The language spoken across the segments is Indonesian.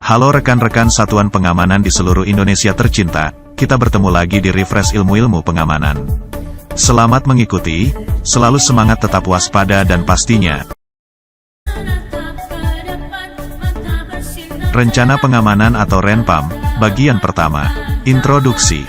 Halo rekan-rekan Satuan Pengamanan di seluruh Indonesia tercinta, kita bertemu lagi di Refresh Ilmu-Ilmu Pengamanan. Selamat mengikuti, selalu semangat, tetap waspada dan pastinya. Rencana Pengamanan atau RENPAM, bagian pertama, Introduksi.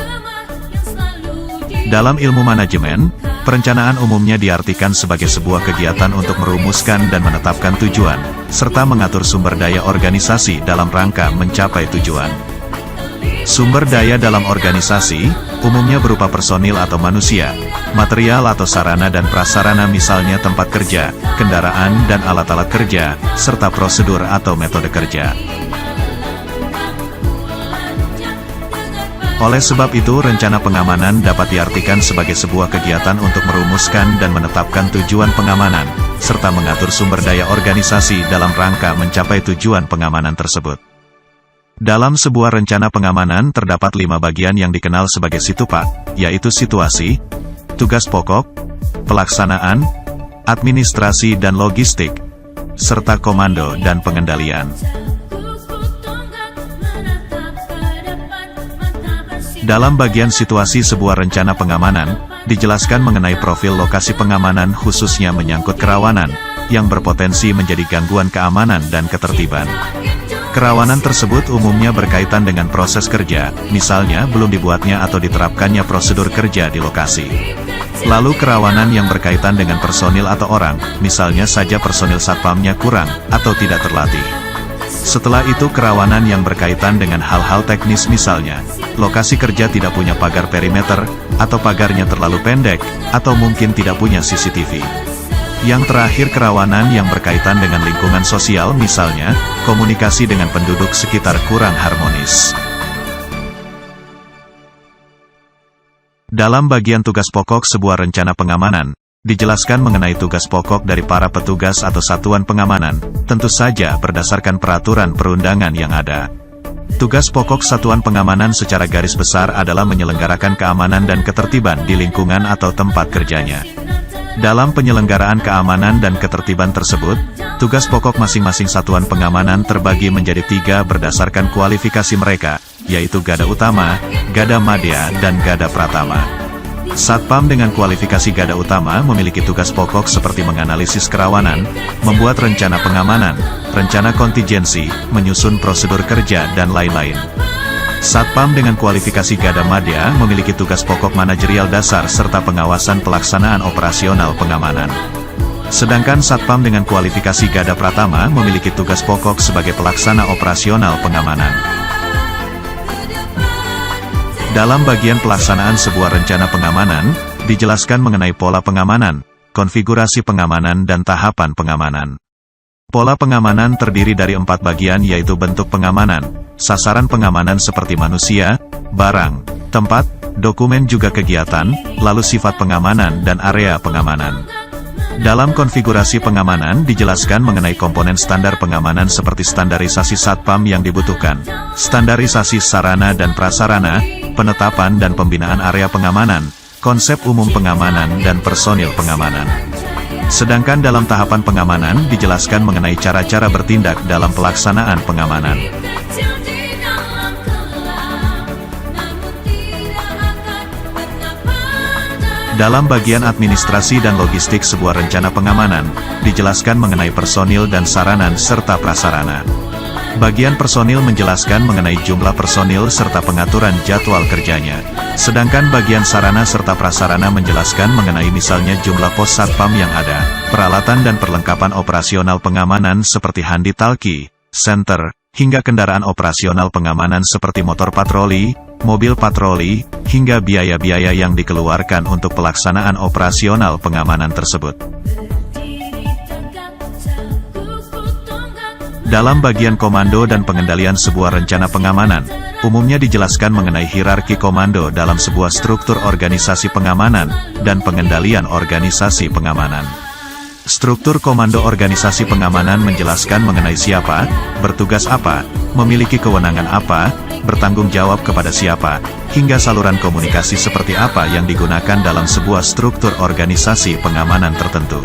Dalam ilmu manajemen, perencanaan umumnya diartikan sebagai sebuah kegiatan untuk merumuskan dan menetapkan tujuan, serta mengatur sumber daya organisasi dalam rangka mencapai tujuan. Sumber daya dalam organisasi, umumnya berupa personil atau manusia, material atau sarana dan prasarana misalnya tempat kerja, kendaraan dan alat-alat kerja, serta prosedur atau metode kerja. Oleh sebab itu, rencana pengamanan dapat diartikan sebagai sebuah kegiatan untuk merumuskan dan menetapkan tujuan pengamanan, serta mengatur sumber daya organisasi dalam rangka mencapai tujuan pengamanan tersebut. Dalam sebuah rencana pengamanan terdapat 5 bagian yang dikenal sebagai situpa, yaitu situasi, tugas pokok, pelaksanaan, administrasi dan logistik, serta komando dan pengendalian. Dalam bagian situasi sebuah rencana pengamanan, dijelaskan mengenai profil lokasi pengamanan khususnya menyangkut kerawanan, yang berpotensi menjadi gangguan keamanan dan ketertiban. Kerawanan tersebut umumnya berkaitan dengan proses kerja, misalnya belum dibuatnya atau diterapkannya prosedur kerja di lokasi. Lalu kerawanan yang berkaitan dengan personil atau orang, misalnya saja personil satpamnya kurang, atau tidak terlatih. Setelah itu kerawanan yang berkaitan dengan hal-hal teknis misalnya, lokasi kerja tidak punya pagar perimeter, atau pagarnya terlalu pendek, atau mungkin tidak punya CCTV. Yang terakhir kerawanan yang berkaitan dengan lingkungan sosial misalnya, komunikasi dengan penduduk sekitar kurang harmonis. Dalam bagian tugas pokok sebuah rencana pengamanan, dijelaskan mengenai tugas pokok dari para petugas atau satuan pengamanan, tentu saja berdasarkan peraturan perundangan yang ada. Tugas pokok satuan pengamanan secara garis besar adalah menyelenggarakan keamanan dan ketertiban di lingkungan atau tempat kerjanya. Dalam penyelenggaraan keamanan dan ketertiban tersebut, tugas pokok masing-masing satuan pengamanan terbagi menjadi 3 berdasarkan kualifikasi mereka, yaitu Gada Utama, Gada Madya, dan Gada Pratama. Satpam dengan kualifikasi Gada Utama memiliki tugas pokok seperti menganalisis kerawanan, membuat rencana pengamanan, rencana kontingensi, menyusun prosedur kerja, dan lain-lain. Satpam dengan kualifikasi Gada Madya memiliki tugas pokok manajerial dasar serta pengawasan pelaksanaan operasional pengamanan. Sedangkan Satpam dengan kualifikasi Gada Pratama memiliki tugas pokok sebagai pelaksana operasional pengamanan. Dalam bagian pelaksanaan sebuah rencana pengamanan, dijelaskan mengenai pola pengamanan, konfigurasi pengamanan dan tahapan pengamanan. Pola pengamanan terdiri dari 4 bagian yaitu bentuk pengamanan, sasaran pengamanan seperti manusia, barang, tempat, dokumen juga kegiatan, lalu sifat pengamanan dan area pengamanan. Dalam konfigurasi pengamanan dijelaskan mengenai komponen standar pengamanan seperti standarisasi satpam yang dibutuhkan, standarisasi sarana dan prasarana, penetapan dan pembinaan area pengamanan, konsep umum pengamanan dan personil pengamanan. Sedangkan dalam tahapan pengamanan dijelaskan mengenai cara-cara bertindak dalam pelaksanaan pengamanan. Dalam bagian administrasi dan logistik sebuah rencana pengamanan, dijelaskan mengenai personil dan sarana serta prasarana. Bagian personil menjelaskan mengenai jumlah personil serta pengaturan jadwal kerjanya. Sedangkan bagian sarana serta prasarana menjelaskan mengenai misalnya jumlah pos satpam yang ada, peralatan dan perlengkapan operasional pengamanan seperti handi talki, senter, hingga kendaraan operasional pengamanan seperti motor patroli, mobil patroli, hingga biaya-biaya yang dikeluarkan untuk pelaksanaan operasional pengamanan tersebut. Dalam bagian komando dan pengendalian sebuah rencana pengamanan, umumnya dijelaskan mengenai hierarki komando dalam sebuah struktur organisasi pengamanan, dan pengendalian organisasi pengamanan. Struktur komando organisasi pengamanan menjelaskan mengenai siapa, bertugas apa, memiliki kewenangan apa, bertanggung jawab kepada siapa, hingga saluran komunikasi seperti apa yang digunakan dalam sebuah struktur organisasi pengamanan tertentu.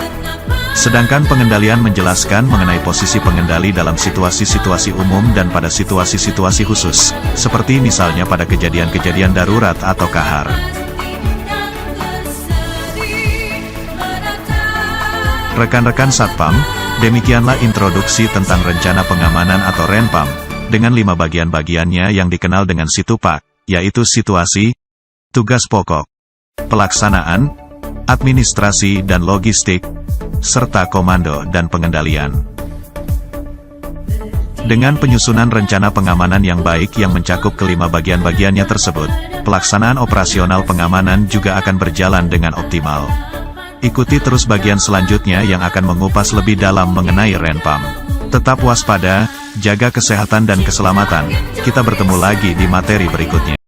Sedangkan pengendalian menjelaskan mengenai posisi pengendali dalam situasi-situasi umum dan pada situasi-situasi khusus, seperti misalnya pada kejadian-kejadian darurat atau kahar. Rekan-rekan Satpam, demikianlah introduksi tentang rencana pengamanan atau Renpam, dengan 5 bagian-bagiannya yang dikenal dengan Situpak, yaitu situasi, tugas pokok, pelaksanaan, administrasi dan logistik, serta komando dan pengendalian. Dengan penyusunan rencana pengamanan yang baik yang mencakup kelima bagian-bagiannya tersebut, pelaksanaan operasional pengamanan juga akan berjalan dengan optimal. Ikuti terus bagian selanjutnya yang akan mengupas lebih dalam mengenai Renpam. Tetap waspada, jaga kesehatan dan keselamatan. Kita bertemu lagi di materi berikutnya.